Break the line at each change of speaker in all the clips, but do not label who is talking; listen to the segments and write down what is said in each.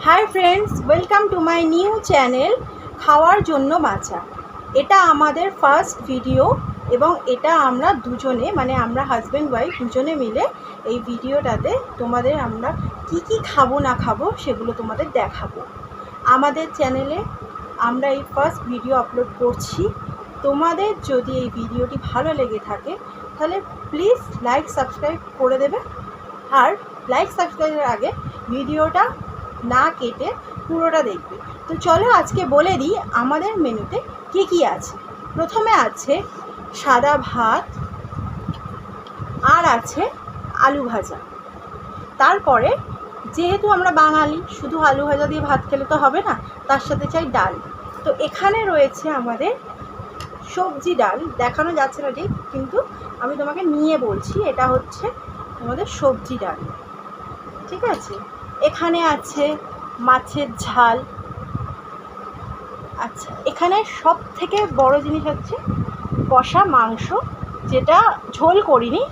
Hi friends, welcome to my new channel খাওয়ার জন্য বাঁচা। এটা আমাদের ফার্স্ট ভিডিও এবং এটা আমরা দুজনে মানে আমরা হাজব্যান্ড ওয়াইফ দুজনে মিলে এই ভিডিওটাতে তোমাদের আমরা কি খাবো না খাবো সেগুলো তোমাদের দেখাবো। আমাদের চ্যানেলে আমরা এই ফার্স্ট ভিডিও আপলোড করছি। তোমাদের যদি এই ভিডিওটি ভালো লেগে থাকে তাহলে প্লিজ লাইক সাবস্ক্রাইব করে দেবে। আর লাইক সাবস্ক্রাইবের আগে ভিডিওটা না কেটে পুরোটা দেখবে। তো চলো আজকে বলে দিই আমাদের মেনুতে কি আছে। প্রথমে আছে সাদা ভাত আর আছে আলু ভাজা। তারপরে যেহেতু আমরা বাঙালি শুধু আলু ভাজা দিয়ে ভাত খেলে তো হবে না, তার সাথে চাই ডাল। তো এখানে রয়েছে আমাদের সবজি ডাল, দেখানো যাচ্ছে না ঠিক, কিন্তু আমি তোমাকে নিয়ে বলছি এটা হচ্ছে আমাদের সবজি ডাল, ঠিক আছে। এখানে আছে মাছের ঝাল। আচ্ছা, এখানে সব থেকে বড় জিনিস হচ্ছে কষা মাংস, যেটা ঝোল করিনি,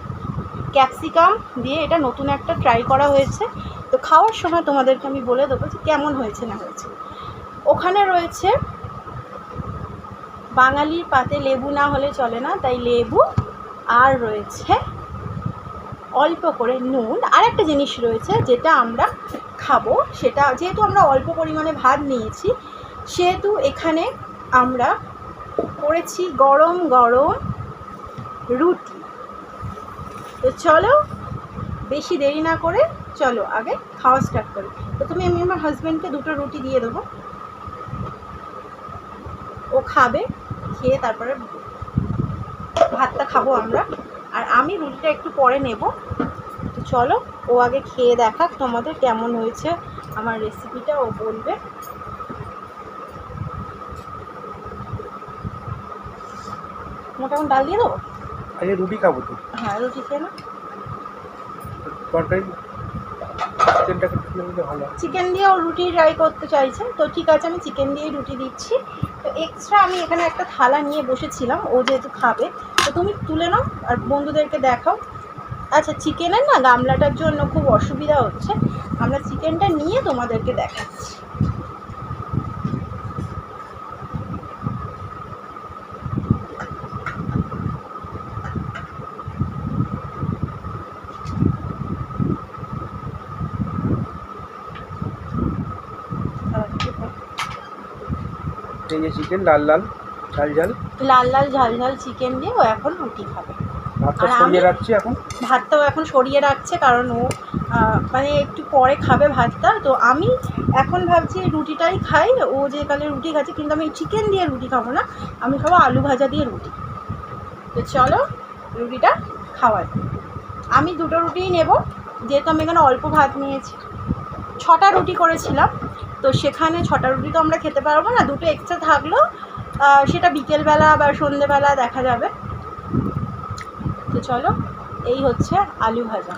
ক্যাপসিকাম দিয়ে এটা নতুন একটা ট্রাই করা হয়েছে। তো খাওয়ার সময় তোমাদেরকে আমি বলে দেবো যে কেমন হয়েছে না হয়েছে। ওখানে রয়েছে বাঙালির পাতে লেবু না হলে চলে না, তাই লেবু, আর রয়েছে অল্প করে নুন। আর একটা জিনিস রয়েছে যেটা আমরা খাবো, সেটা যেহেতু আমরা অল্প পরিমাণে ভাত নিয়েছি সেহেতু এখানে আমরা করেছি গরম গরম রুটি। তো চলো বেশি দেরি না করে চলো আগে খাওয়া স্টার্ট করি। প্রথমে আমি আমার হাজব্যান্ডকে দুটো রুটি দিয়ে দেবো, ও খাবে, খেয়ে তারপরে ভাতটা খাবো আমরা, আর আমি রুটিটা একটু পরে নেব। তো চলো ও আগে খেয়ে দেখাক তোমাদের কেমন হয়েছে আমার রেসিপিটা, ও বলবে। তোমাকে এখন ডাল দিয়ে দেবো?
আরে রুটি খাবো তো।
হ্যাঁ রুটি খেয়ে না,
তরকারি চিকেনটা ভালো।
চিকেন দিয়েও রুটি ট্রাই করতে চাইছে, তো ঠিক আছে আমি চিকেন দিয়েই রুটি দিচ্ছি। তো এক্সট্রা আমি এখানে একটা থালা নিয়ে বসেছিলাম, ও যেহেতু খাবে তো তুমি তুলে নাও আর বন্ধুদেরকে দেখাও। আচ্ছা, চিকেনের না গামলাটার জন্য খুব অসুবিধা হচ্ছে, আমরা চিকেনটা নিয়ে তোমাদেরকে দেখাচ্ছি।
এই যে চিকেন লাল লাল ঝাল ঝাল
লাল লাল ঝাল ঝাল চিকেন দিয়ে ও এখন রুটি খাবে।
ভাতটা
আর
সরিয়ে রাখছি এখন।
ভাতটাও এখন সরিয়ে রাখছে কারণ ও মানে একটু পরে খাবে ভাতটা। তো আমি এখন ভাবছি রুটিটাই খাই, ও যে কালে রুটি খাচ্ছে, কিন্তু আমি চিকেন দিয়ে রুটি খাবো না, আমি খাবো আলু ভাজা দিয়ে রুটি। তো চলো রুটিটা খাওয়াই। আমি দুটো রুটিই নেব, যেহেতু আমি এখানে অল্প ভাত নিয়েছি। 6টা রুটি করেছিলাম, তো সেখানে 6টা রুটি তো আমরা খেতে পারবো না, দুটো এক্সট্রা থাকলো, সেটা বিকেলবেলা বা সন্ধ্যেবেলা দেখা যাবে। তো চলো, এই হচ্ছে আলু ভাজা।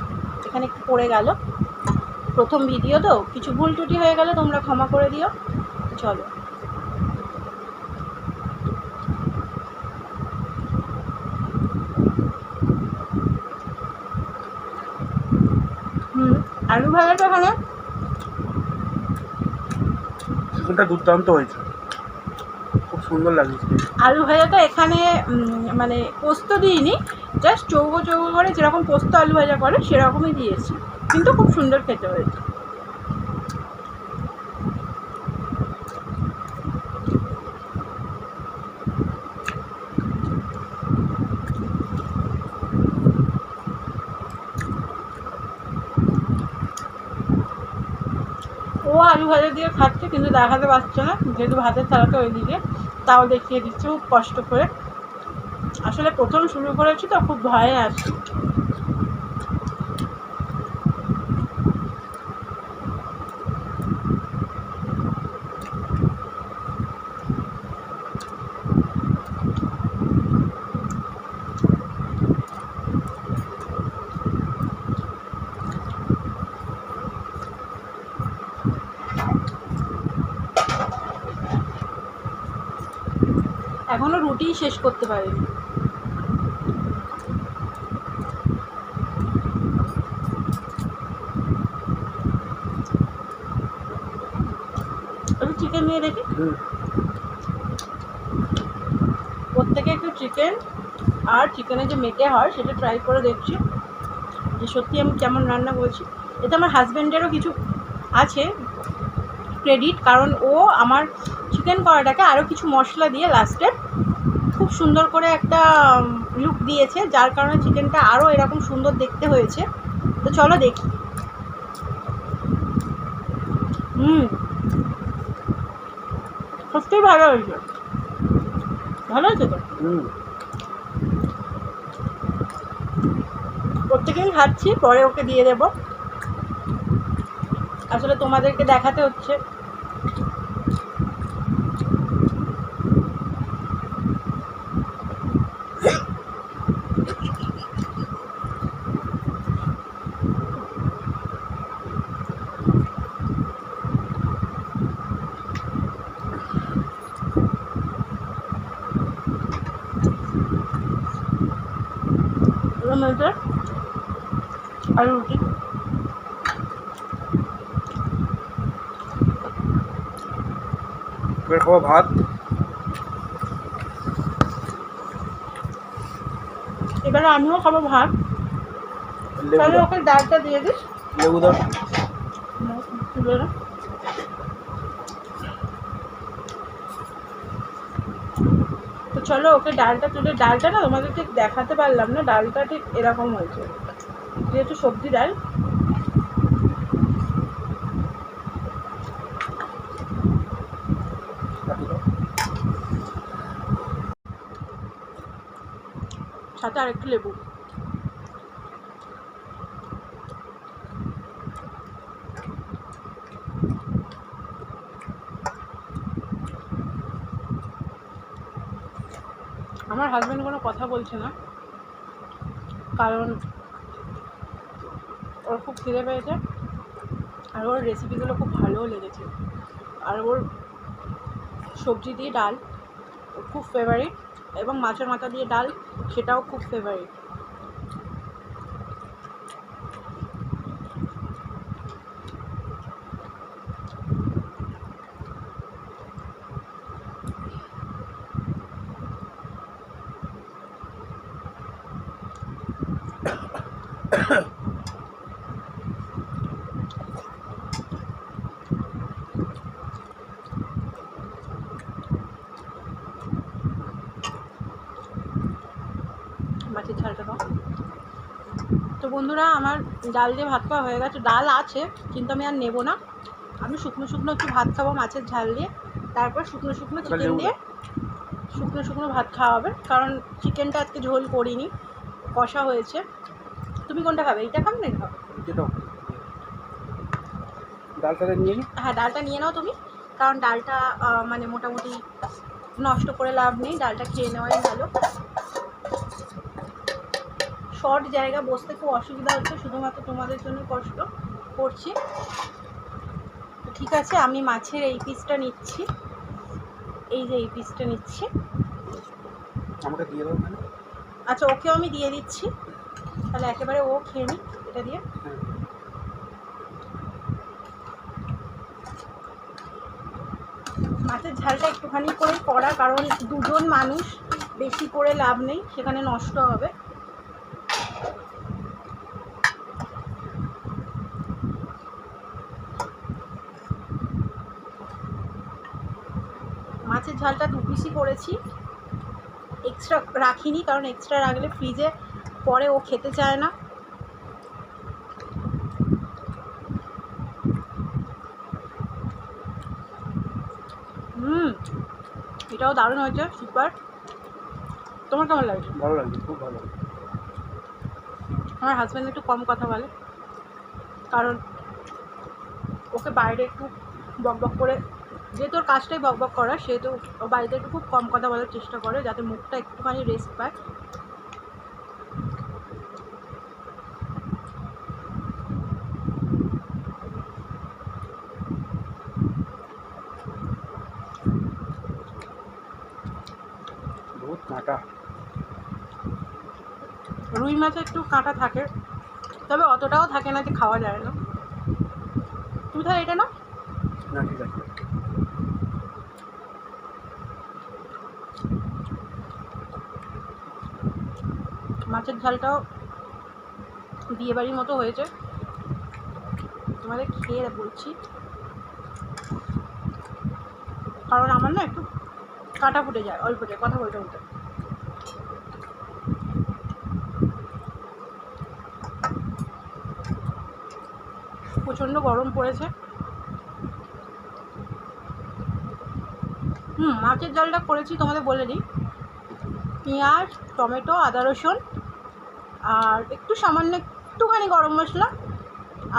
এখানে একটু পড়ে গেল, প্রথম ভিডিও তো কিছু ভুল টুটি হয়ে গেলে তোমরা ক্ষমা করে দিও। চলো আলু ভাজাটা এখানে
চিকেনটা দুর্দান্ত হয়েছে, খুব সুন্দর লাগছে।
আলু ভাজাটা এখানে মানে পোস্ত দিইনি, জাস্ট চৌকো চৌকো করে যেরকম পোস্ত আলু ভাজা করে সেরকমই দিয়েছি, কিন্তু খুব সুন্দর খেতে হয়েছে। ও আলু ভাজা দিয়ে খাচ্ছে কিন্তু দেখাতে পারছে না, যেহেতু ভাতের থালাটা ওইদিকে, তাও দেখিয়ে দিচ্ছে খুব কষ্ট করে। আসলে প্রথম শুরু করেছি তো খুব ভয়ে আছে। এখনো রুটিই শেষ করতে পারিনি। একটু চিকেন নিয়ে দেখি।
হুম।
প্রত্যেকে একটু চিকেন আর চিকেনের যে মেটে হয় সেটা ট্রাই করে দেখছি যে সত্যি আমি কেমন রান্না করেছি। এতে আমার হাজব্যান্ডেরও কিছু আছে ক্রেডিট, কারণ ও আমার চিকেন কড়াটাকে আরও কিছু মশলা দিয়ে লাস্টে খুব সুন্দর করে একটা লুক দিয়েছে, যার কারণে চিকেনটা আরও এরকম সুন্দর দেখতে হয়েছে। তো চলো দেখি। সত্যিই ভালো হয়েছে, ভালো হয়েছে তো।
হুম।
প্রত্যেকেই খাচ্ছি, পরে ওকে দিয়ে দেবো। আসলে তোমাদেরকে দেখাতে হচ্ছে। আর রুটি
এবার খাবো ভাত।
এবারে আমিও খাবো ভাত।
লেবু
তাহলে
দাও,
ওকে ডালটা দিয়ে দিস।
লেবু দাও।
তুলে না। তো চলো ওকে ডালটা তুলে, ডালটা না তোমাদের ঠিক দেখাতে পারলাম না, ডালটা ঠিক এরকম হয়েছে যেহেতু সবজি ডাল।
কাটি দাও।
সাথে আরেকটু লেবু। আমার হাজব্যান্ড কোনো কথা বলছে না, কারণ ওর খুব খিদে পেয়েছে আর ওর রেসিপিগুলো খুব ভালোও লেগেছে। আর ওর সবজি দিয়ে ডাল খুব ফেভারিট, এবং মাছের মাথা দিয়ে ডাল সেটাও খুব ফেভারিট। মাছের ঝালটা দাও। তো বন্ধুরা, আমার ডাল দিয়ে ভাত খাওয়া হয়ে গেছে। ডাল আছে কিন্তু আমি আর নেবো না, আমি শুকনো শুকনো একটু ভাত খাবো মাছের ঝাল দিয়ে, তারপর শুকনো শুকনো চিকেন দিয়ে শুকনো শুকনো ভাত খাওয়া হবে, কারণ চিকেনটা আজকে ঝোল করিনি, কষা হয়েছে। তুমি কোনটা খাবে, এইটা খাবে না এটা খাবে?
যেটাও ডালটাকে নিয়ে নিই।
হ্যাঁ, ডালটা নিয়ে নাও তুমি, কারণ ডালটা মানে মোটামুটি নষ্ট করে লাভ নেই, ডালটা খেয়ে নেওয়াই ভালো। শর্ট জায়গা বসতে খুব অসুবিধা হচ্ছে, শুধুমাত্র তোমাদের জন্য কষ্ট করছি। ঠিক আছে, আমি মাছের এই পিসটা নিচ্ছি, এই যে এই পিসটা নিচ্ছি।
আমাকে দিয়ে দাও।
আচ্ছা, ওকেও আমি দিয়ে দিচ্ছি, তাহলে একেবারে ও খেয়ে নিই এটা দিয়ে। মাছের ঝালটা একটুখানি করে করা, কারণ দুজন মানুষ, বেশি করে লাভ নেই, সেখানে নষ্ট হবে। মাছের ঝালটা 2 পিসই করেছি, এক্সট্রা রাখিনি, কারণ এক্সট্রা রাখলে ফ্রিজে পরে ও খেতে চায় না। এটাও দারুণ হয়েছে, সুপার। তোমার কেমন লাগছে?
ভালো লাগছে, খুব ভালো।
আমার হাজব্যান্ড একটু কম কথা বলে, কারণ ওকে বাইরে একটু বকবক করে, যেহেতু ওর কাজটাই বকবক করা, সেহেতু ও বাড়িতে একটু খুব কম কথা বলার চেষ্টা করে, যাতে মুখটা একটুখানি রেস্ট পায়।
বহুত কাঁটা।
রুই মাছে একটু কাঁটা থাকে, তবে অতটাও থাকে না যে খাওয়া যায় না। তুমি তাহলে এটা না।
না, ঠিক আছে।
মাছের ঝালটাও বিয়েবাড়ির মতো হয়েছে, তোমাদের খেয়ে বলছি। কারণ আমার না একটু কাটা ফুটে যায় অল্পতে কথা বলতে বলতে। প্রচণ্ড গরম পড়েছে। মাছের ঝালটা করেছি তোমাদের বলে দিই, পেঁয়াজ, টমেটো, আদা রসুন আর একটু সামান্য একটুখানি গরম মশলা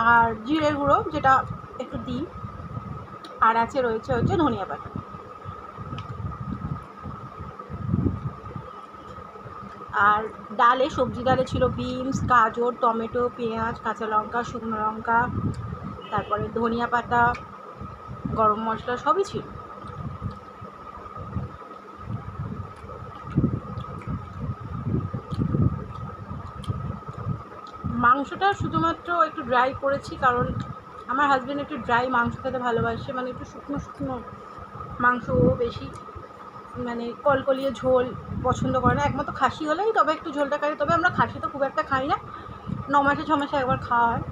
আর জিরে গুঁড়ো যেটা একটু দিই, আর রয়েছে ধনিয়া পাতা। আর ডালে, সবজি ডালে ছিল বিনস, গাজর, টমেটো, পেঁয়াজ, কাঁচা লঙ্কা, শুকনো লঙ্কা, তারপরে ধনিয়া পাতা, গরম মশলা সবই ছিল। মাংসটা শুধুমাত্র একটু ড্রাই করেছি, কারণ আমার হাজব্যান্ড একটু ড্রাই মাংস খেতে ভালোবাসে, মানে একটু শুকনো শুকনো মাংস বেশি, মানে কলকলিয়ে ঝোল পছন্দ করে না। একমাত্র খাসি হলেই তবে একটু ঝোলটা খাই, তবে আমরা খাসি তো খুব একটা খাই না, 9 মাসে 6 মাসে একবার খাওয়া হয়।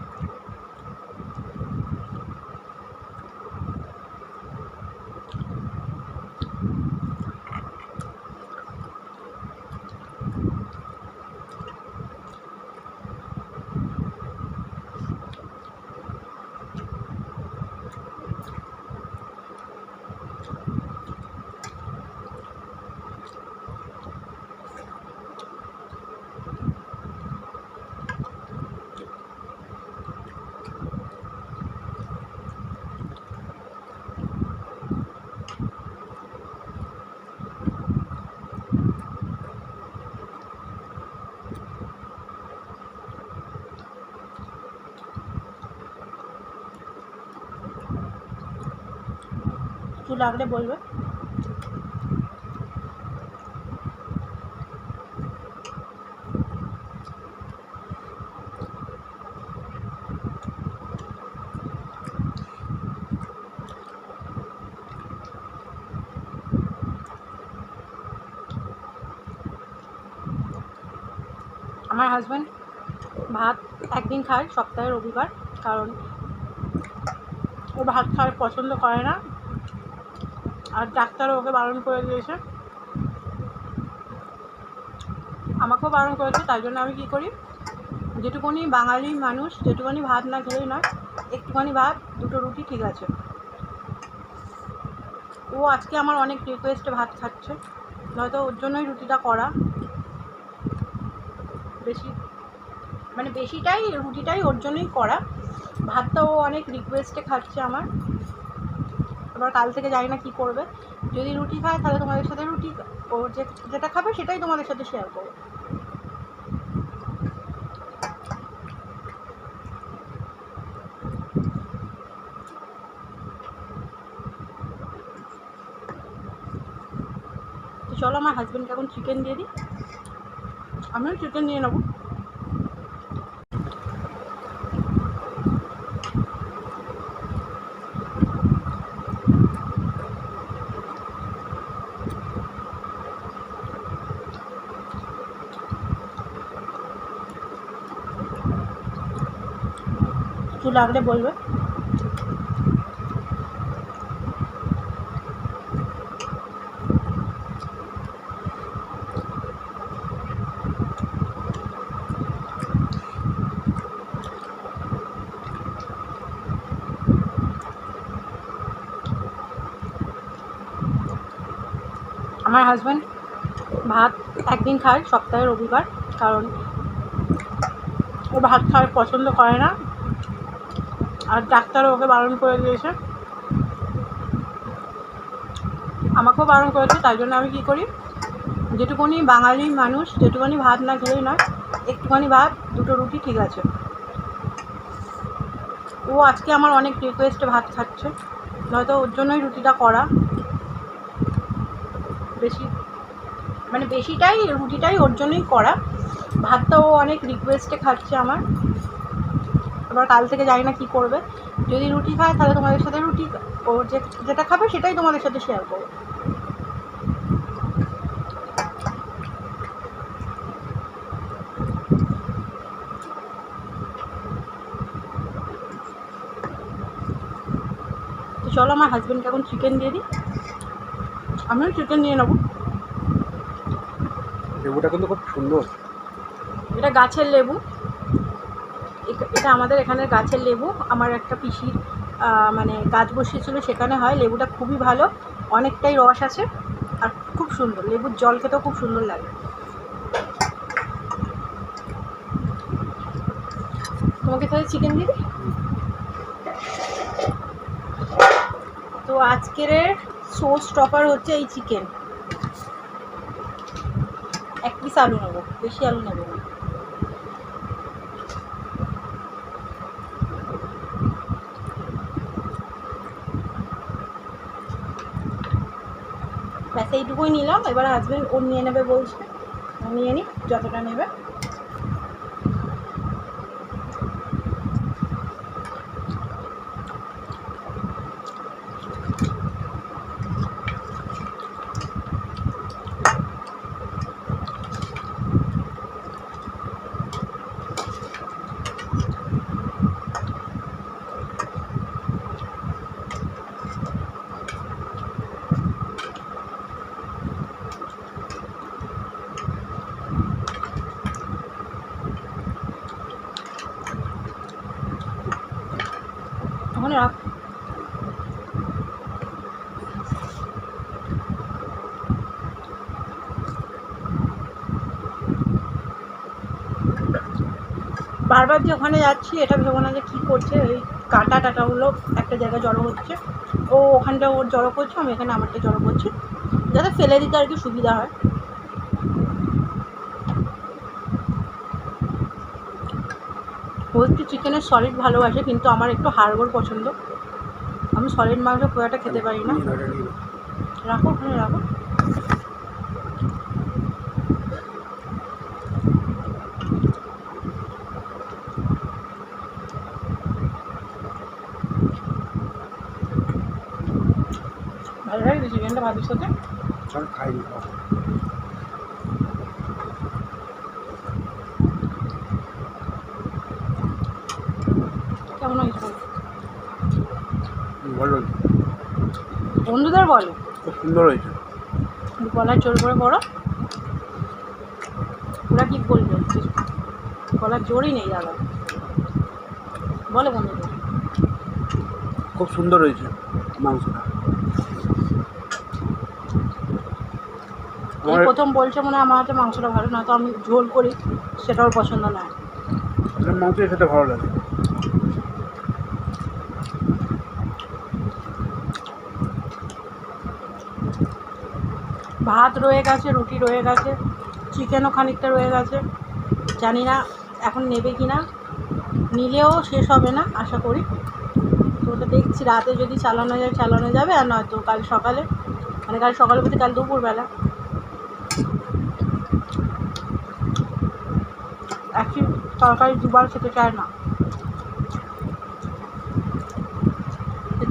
একটু লাগলে বলবে। আমার হাজব্যান্ড ভাত একদিন খায় সপ্তাহে রবিবার, কারণ ও ভাত খাওয়ার পছন্দ করে না, আর ডাক্তারও ওকে বারণ করে দিয়েছে, আমাকেও বারণ করেছে। তাই জন্য আমি কী করি, যেটুকুনি বাঙালি মানুষ যেটুকুনি ভাত না খেলেই না, একটুখানি ভাত, 2টো রুটি ঠিক আছে। ও আজকে আমার অনেক রিকোয়েস্টে ভাত খাচ্ছে, নয়তো ওর জন্যই রুটিটা করা। রুটিটাই ওর জন্যই করা। ভাতটা ও অনেক রিকোয়েস্টে খাচ্ছে আমার। এবার কাল থেকে জানি না কী করবে। যদি রুটি খায় তাহলে তোমাদের সাথে রুটি, ও যেটা খাবে সেটাই তোমাদের সাথে শেয়ার করবো। তো চলো আমার হাজব্যান্ডকে এখন চিকেন দিয়ে দিই, আমিও চিকেন নিয়ে নেবো। একটু লাগলে বলবে। আমার হাজব্যান্ড ভাত একদিন খায় সপ্তাহে রবিবার, কারণ ও ভাত খাওয়ার পছন্দ করে না, আর ডাক্তারও ওকে বারণ করে দিয়েছে, আমাকেও বারণ করেছে। তাই জন্য আমি কী করি, যেটুকুনি বাঙালি মানুষ যেটুকুনি ভাত না খেলেই নয়, একটুখানি ভাত, 2টো রুটি ঠিক আছে। ও আজকে আমার অনেক রিকোয়েস্টে ভাত খাচ্ছে, নয়তো ওর জন্যই রুটিটা করা। রুটিটাই ওর জন্যই করা। ভাতটা ও অনেক রিকোয়েস্টে খাচ্ছে আমার। এবার কাল থেকে জানি না কী করবে। যদি রুটি খায় তাহলে তোমাদের সাথে রুটি, ও যেটা খাবে সেটাই তোমাদের সাথে শেয়ার করবো। চলো আমার হাজব্যান্ডকে এখন চিকেন দিয়ে দিই, আমিও চিকেন নিয়ে নেবো।
লেবুটা কিন্তু খুব সুন্দর।
এটা গাছের লেবু, এটা আমাদের এখানের গাছের লেবু। আমার একটা পিসির মানে গাছ বসিয়েছিল, সেখানে হয়। লেবুটা খুবই ভালো, অনেকটাই রস আছে আর খুব সুন্দর। লেবুর জল খেতেও খুব সুন্দর লাগে। তোমাকে তাহলে চিকেন দিবি। তো আজকের শো স্টপার হচ্ছে এই চিকেন। 1 পিস আলু নেবো, বেশি আলু নেবো না। ব্যাস এইটুকুই নিলাম। এবার হাজব্যান্ড ও নিয়ে নেবে বলছে, নিয়ে নিই যতটা নেবে। ওখানে রাখ। বারবার যে ওখানে যাচ্ছি এটা ভেবো না যে কী করছে, ওই কাটা টাটাগুলো একটা জায়গায় জড়ো হচ্ছে। ও ওখানটা ওর জড়ো করছে, আমি এখানে আমারটা জড়ো করছি, যাতে ফেলে দিতে আর কি সুবিধা হয়। ও একটু চিকেনের সলিড ভালোবাসে, কিন্তু আমার একটু হাড়গোড় পছন্দ। আমি সলিড মাংস খুব একটা খেতে পারি না। রাখো ওখানে রাখো। ভালো লাগে চিকেনটা ভাতের সাথে।
খাইনি।
কেমন হয়েছে
ভালো,
বন্ধুদের বলো।
খুব সুন্দর হয়েছে।
গলায় জোর করে বড়, ওরা কি বলবে, গলার জোরই নেই দাদা, বলে বন্ধুদের।
খুব সুন্দর হয়েছে মাংসটা।
এই প্রথম বলছে মনে হয় আমার হাতে মাংসটা ভালো, না তো আমি ঝোল করি সেটাও পছন্দ নয়।
মাংস খেতে ভালো লাগে।
ভাত রয়ে গেছে, রুটি রয়ে গেছে, চিকেনও খানিকটা রয়ে গেছে। জানি না এখন নেবে কি না, নিলেও শেষ হবে না আশা করি। তো ওটা দেখছি, রাতে যদি চালানো যায় চালানো যাবে, আর নয়তো কাল সকালে, মানে কাল সকালে বলতে কাল দুপুরবেলা। একই তরকারি দুবার খেতে চায় না,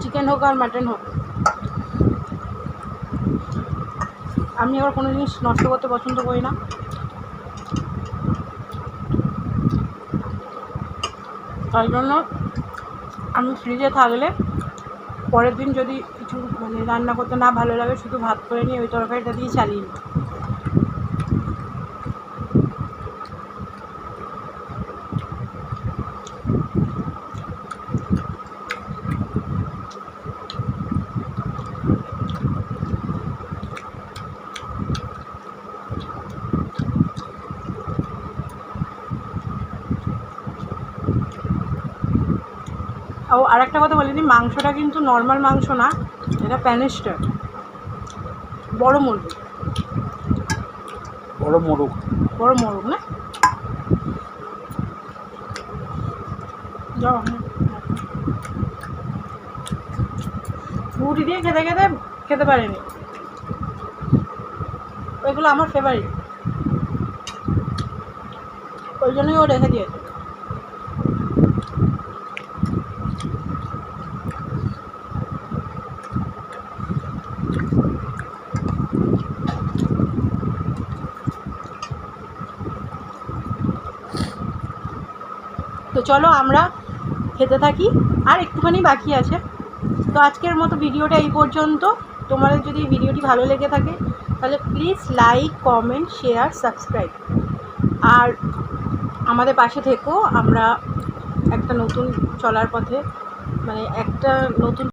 চিকেন হোক আর মাটন হোক। আমি আবার কোনো জিনিস নষ্ট করতে পছন্দ করি না। তাই জন্য আমি ফ্রিজে থাকলে পরের দিন যদি কিছু মানে রান্না করতে না ভালো লাগে, শুধু ভাত করে নিয়ে ওই তরকারিটা দিয়ে চালিয়ে নিই। ও আর একটা কথা বলিনি, মাংসটা কিন্তু নর্মাল মাংস না, এটা প্যানেস্টার, বড় মুরগি,
বড় মোরগ,
বড় মোরগ না। যাও রুটি দিয়ে খেতে খেতে খেতে পারিনি, ওইগুলো আমার ফেভারিট, ওই জন্যই ও রেখে দিয়েছে। তো চলো আমরা খেতে থাকি, আর একটুখানি বাকি আছে। তো আজকের মতো ভিডিওটা এই পর্যন্ত। তোমাদের যদি ভিডিওটি ভালো লেগে থাকে তাহলে please like, comment, share, subscribe আর আমাদের পাশে থেকো। আমরা একটা নতুন চলার পথে, মানে একটা নতুন